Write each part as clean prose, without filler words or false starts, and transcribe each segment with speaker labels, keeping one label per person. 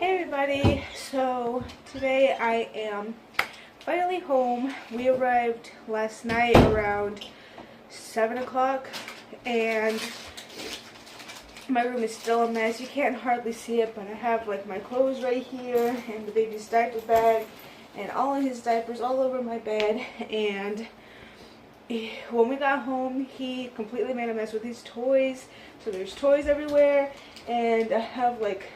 Speaker 1: Hey everybody, so today I am finally home. We arrived last night around 7 o'clock and my room is still a mess. You can't hardly see it, but I have like my clothes right here and the baby's diaper bag and all of his diapers all over my bed. And when we got home, he completely made a mess with his toys. So there's toys everywhere, and I have like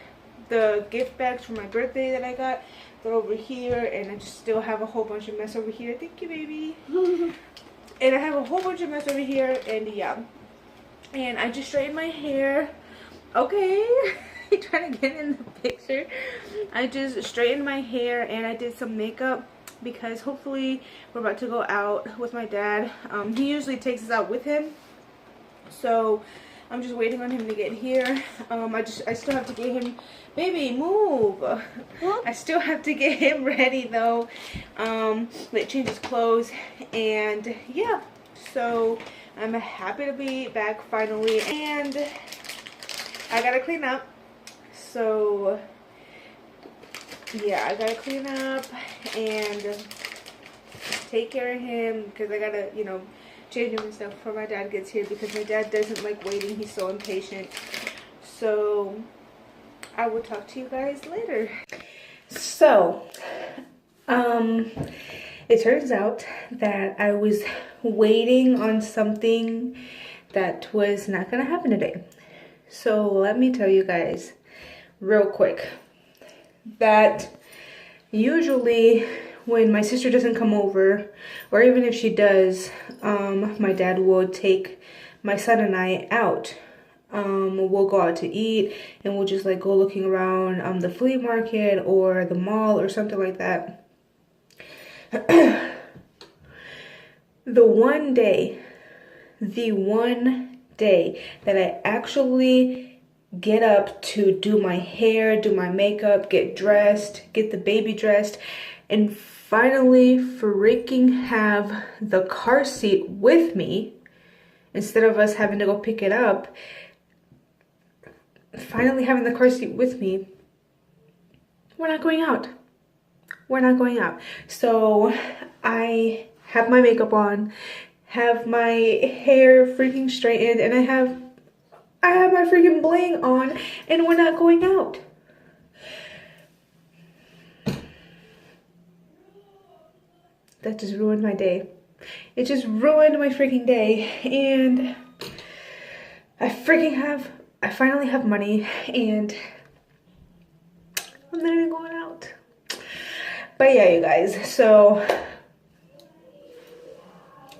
Speaker 1: the gift bags for my birthday that I got. They're over here, and I just still have a whole bunch of mess over here. Thank you, baby. And I have a whole bunch of mess over here, and yeah. And I just straightened my hair. Okay. You trying to get in the picture? I just straightened my hair and I did some makeup because hopefully we're about to go out with my dad. He usually takes us out with him, so I'm just waiting on him to get here. I still have to get him, baby, move. What? I still have to get him ready though. Like change his clothes, and yeah. So I'm happy to be back finally, and I gotta clean up. So yeah, I gotta clean up and take care of him because I gotta, you know, change him and stuff before my dad gets here, because my dad doesn't like waiting. He's so impatient. So I will talk to you guys later. So it turns out that I was waiting on something that was not gonna happen today. So let me tell you guys real quick that usually when my sister doesn't come over, or even if she does, my dad will take my son and I out. We'll go out to eat, and we'll just like go looking around the flea market or the mall or something like that. The one day that I actually get up to do my hair, do my makeup, get dressed, get the baby dressed, and finally freaking have the car seat with me instead of us having to go pick it up. Finally having the car seat with me, we're not going out. We're not going out. So I have my makeup on, have my hair freaking straightened, and I have my freaking bling on, and we're not going out. That just ruined my day. It just ruined my freaking day. And I finally have money, and I'm not even going out. But yeah, you guys, so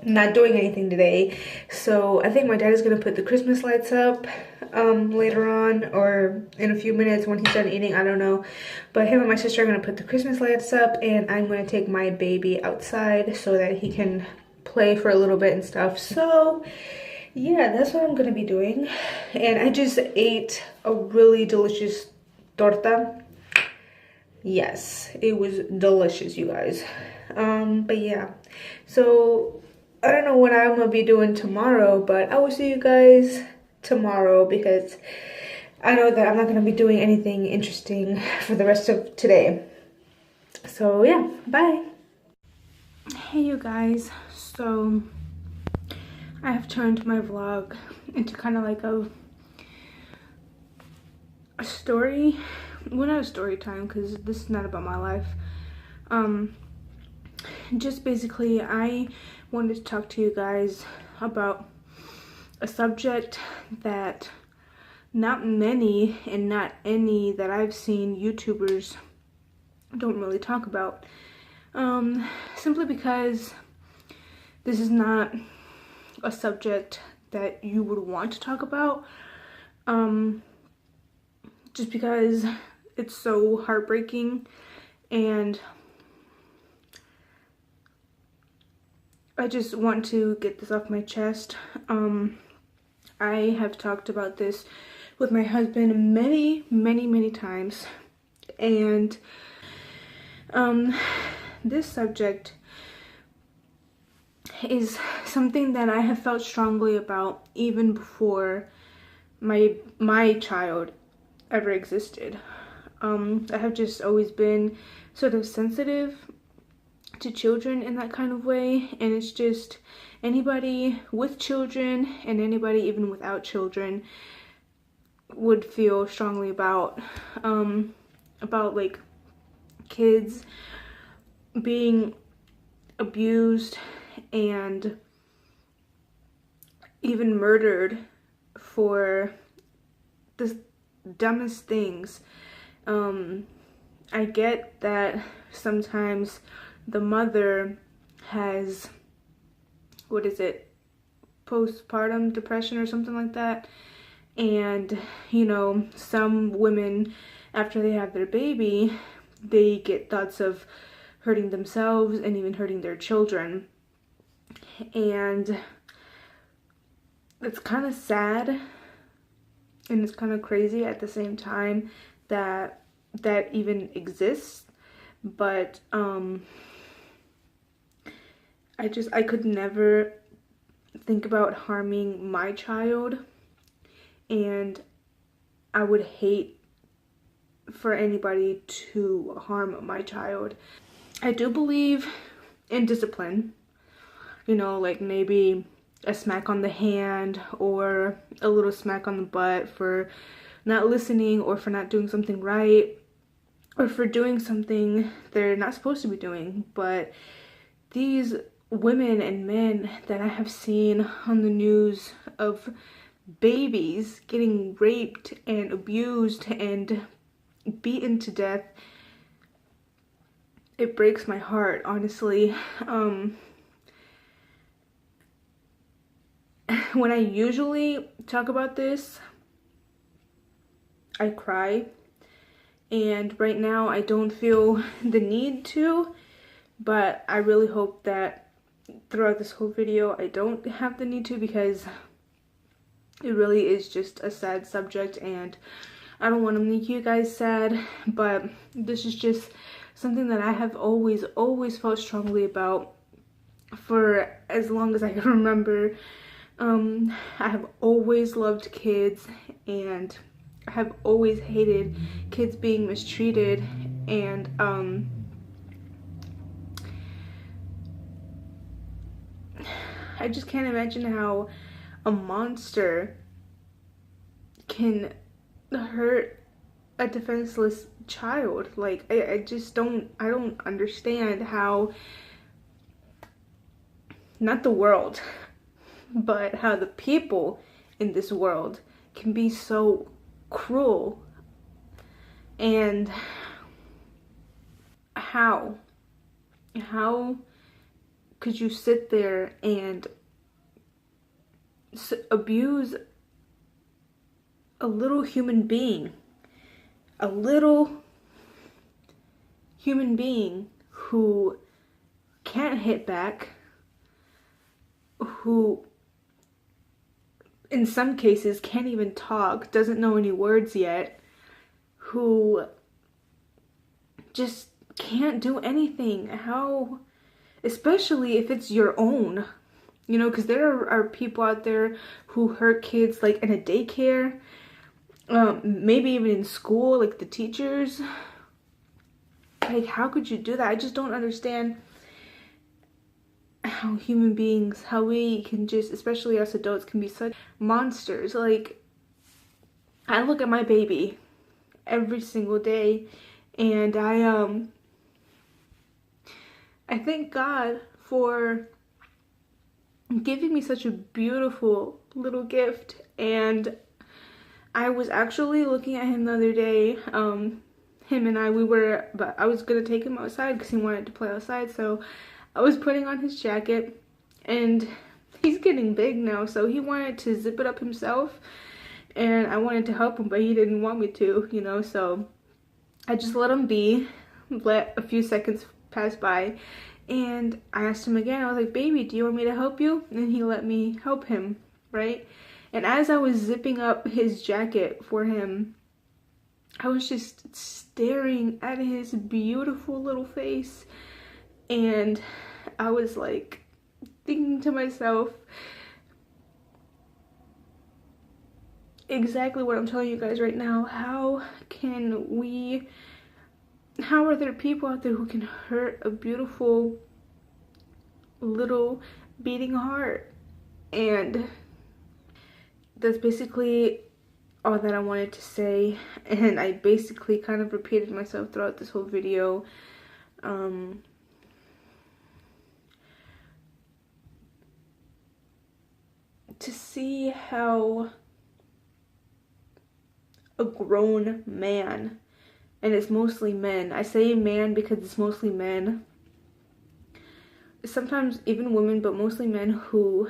Speaker 1: not doing anything today. So I think my dad is gonna put the Christmas lights up later on, or in a few minutes when he's done eating, I don't know. But him and my sister are gonna put the Christmas lights up, and I'm gonna take my baby outside so that he can play for a little bit and stuff. So yeah, that's what I'm gonna be doing. And I just ate a really delicious torta. Yes, it was delicious, you guys. But yeah, so I don't know what I'm gonna be doing tomorrow, but I will see you guys tomorrow, because I know that I'm not gonna be doing anything interesting for the rest of today. So yeah, bye. Hey you guys, so I have turned my vlog into kind of like a story, well, not a story time, because this is not about my life. Just basically I wanted to talk to you guys about a subject that not many and not any that I've seen YouTubers don't really talk about, simply because this is not a subject that you would want to talk about, just because it's so heartbreaking, and I just want to get this off my chest. I have talked about this with my husband many times, and this subject is something that I have felt strongly about even before my child ever existed. I have just always been sort of sensitive to children in that kind of way, and it's just anybody with children and anybody even without children would feel strongly about like kids being abused and even murdered for the dumbest things. I get that sometimes the mother has, what is it, postpartum depression or something like that, and you know, some women after they have their baby, they get thoughts of hurting themselves and even hurting their children, and it's kind of sad and it's kind of crazy at the same time that that even exists. But I could never think about harming my child, and I would hate for anybody to harm my child. I do believe in discipline, you know, like maybe a smack on the hand or a little smack on the butt for not listening or for not doing something right or for doing something they're not supposed to be doing. But these women and men that I have seen on the news of babies getting raped and abused and beaten to death, it breaks my heart, honestly. When I usually talk about this, I cry, and right now I don't feel the need to, but I really hope that throughout this whole video I don't have the need to, because it really is just a sad subject and I don't want to make you guys sad. But this is just something that I have always felt strongly about for as long as I can remember. I have always loved kids, and I have always hated kids being mistreated, and I just can't imagine how a monster can hurt a defenseless child. Like, I don't understand how, not the world, but how the people in this world can be so cruel. And how could you sit there and abuse a little human being, who can't hit back, who in some cases can't even talk, doesn't know any words yet, who just can't do anything? How, especially if it's your own, you know, because there are people out there who hurt kids, like in a daycare, maybe even in school, like the teachers. Like, how could you do that? I just don't understand how human beings, how we can just, especially us adults, can be such monsters. Like, I look at my baby every single day, and I thank God for giving me such a beautiful little gift. And I was actually looking at him the other day. Him and I was gonna take him outside because he wanted to play outside, so I was putting on his jacket, and he's getting big now, so he wanted to zip it up himself, and I wanted to help him, but he didn't want me to, you know, so I just let him be, let a few seconds pass by, and I asked him again. I was like, baby, do you want me to help you? And he let me help him, right? And as I was zipping up his jacket for him, I was just staring at his beautiful little face, and I was like thinking to myself, exactly what I'm telling you guys right now. How are there people out there who can hurt a beautiful little beating heart? And that's basically all that I wanted to say, and I basically kind of repeated myself throughout this whole video. To see how a grown man, and it's mostly men, I say man because it's mostly men, sometimes even women, but mostly men, who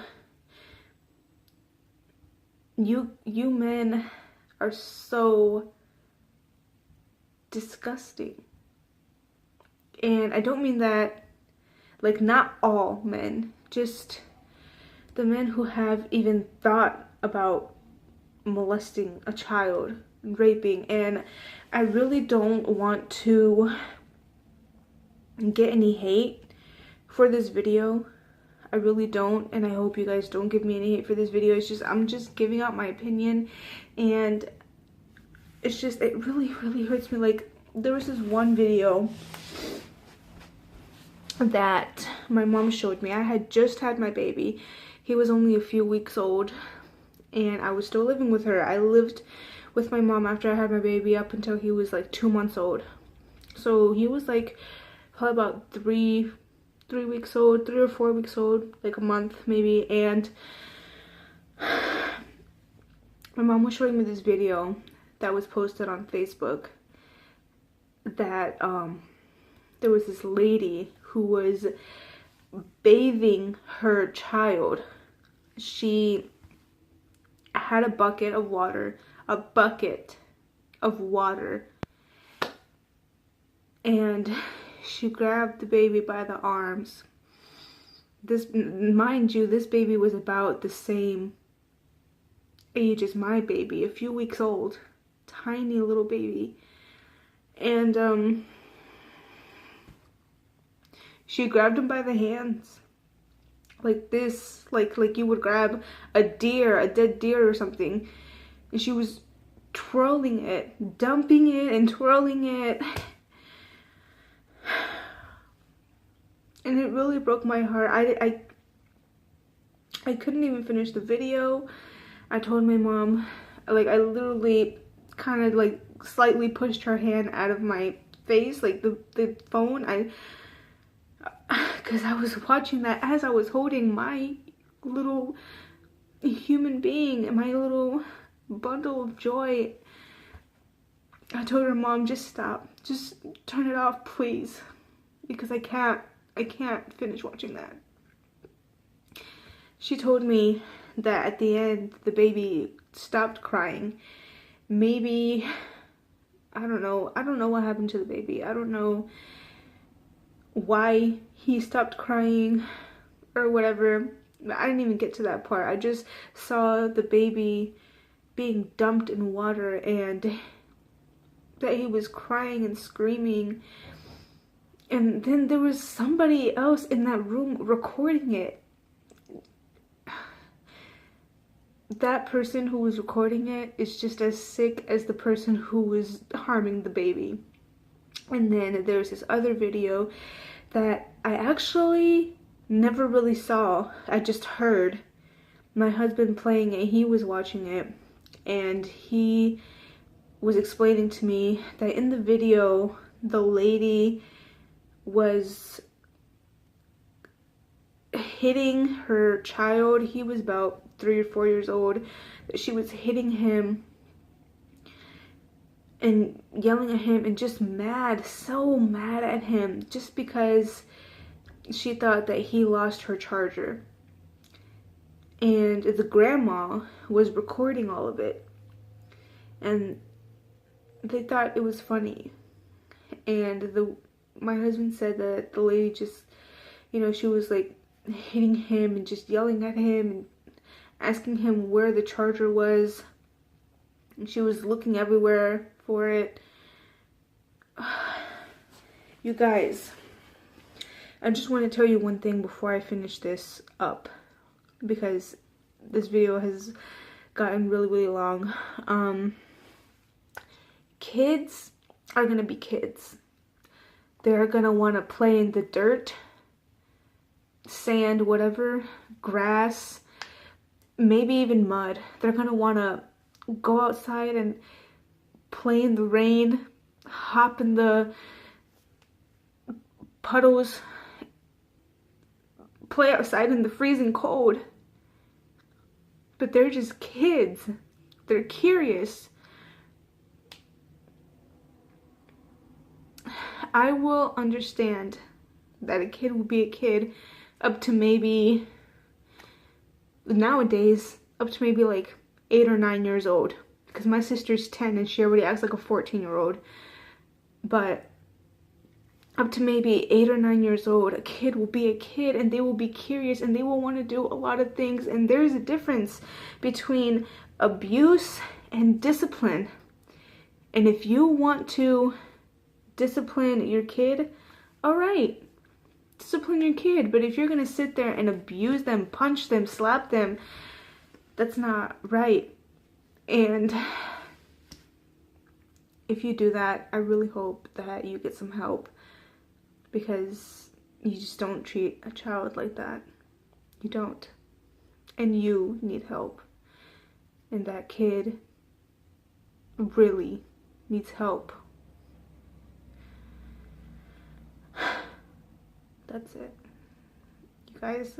Speaker 1: you men are so disgusting. And I don't mean that, like, not all men, just the men who have even thought about molesting a child, raping. And I really don't want to get any hate for this video. I really don't, and I hope you guys don't give me any hate for this video. It's just, I'm just giving out my opinion, and it's just, it really hurts me. Like, there was this one video that my mom showed me. I had just had my baby. He was only a few weeks old, and I was still living with her. I lived with my mom after I had my baby up until he was like 2 months old. So he was like probably about 3 weeks old, 3 or 4 weeks old, like a month maybe. And my mom was showing me this video that was posted on Facebook that there was this lady who was bathing her child. She had a bucket of water, and she grabbed the baby by the arms. This, mind you, this baby was about the same age as my baby, a few weeks old, tiny little baby. And she grabbed him by the hands, like this, like you would grab a dead deer or something, and she was twirling it, dumping it and twirling it. And it really broke my heart. I couldn't even finish the video. I told my mom, like, I literally kind of like slightly pushed her hand out of my face, like the phone, because I was watching that as I was holding my little human being, my little bundle of joy. I told her, Mom, just stop, just turn it off, please, because I can't finish watching that. She told me that at the end the baby stopped crying. Maybe, I don't know what happened to the baby. I don't know why he stopped crying or whatever. I didn't even get to that part. I just saw the baby being dumped in water and that he was crying and screaming. And then there was somebody else in that room recording it. That person who was recording it is just as sick as the person who was harming the baby. And then there's this other video that I actually never really saw. I just heard my husband playing it. He was watching it, and he was explaining to me that in the video, the lady was hitting her child. He was about 3 or 4 years old. She was hitting him and yelling at him and just mad, so mad at him, just because she thought that he lost her charger. And the grandma was recording all of it, and they thought it was funny. And my husband said that the lady just, you know, she was like hitting him and just yelling at him and asking him where the charger was, and she was looking everywhere for it. You guys, I just want to tell you one thing before I finish this up, because this video has gotten really, really long. Kids are gonna be kids. They're gonna want to play in the dirt, sand, whatever, grass, maybe even mud. They're gonna want to go outside and play in the rain, hop in the puddles, play outside in the freezing cold. But they're just kids. They're curious. I will understand that a kid will be a kid up to maybe, nowadays, up to maybe like 8 or 9 years old. Because my sister's 10 and she already acts like a 14-year-old. But up to maybe 8 or 9 years old, a kid will be a kid and they will be curious and they will want to do a lot of things. And there's a difference between abuse and discipline. And if you want to discipline your kid, all right, discipline your kid. But if you're gonna sit there and abuse them, punch them, slap them, that's not right. And if you do that, I really hope that you get some help, because you just don't treat a child like that. You don't. And you need help. And that kid really needs help. That's it. You guys,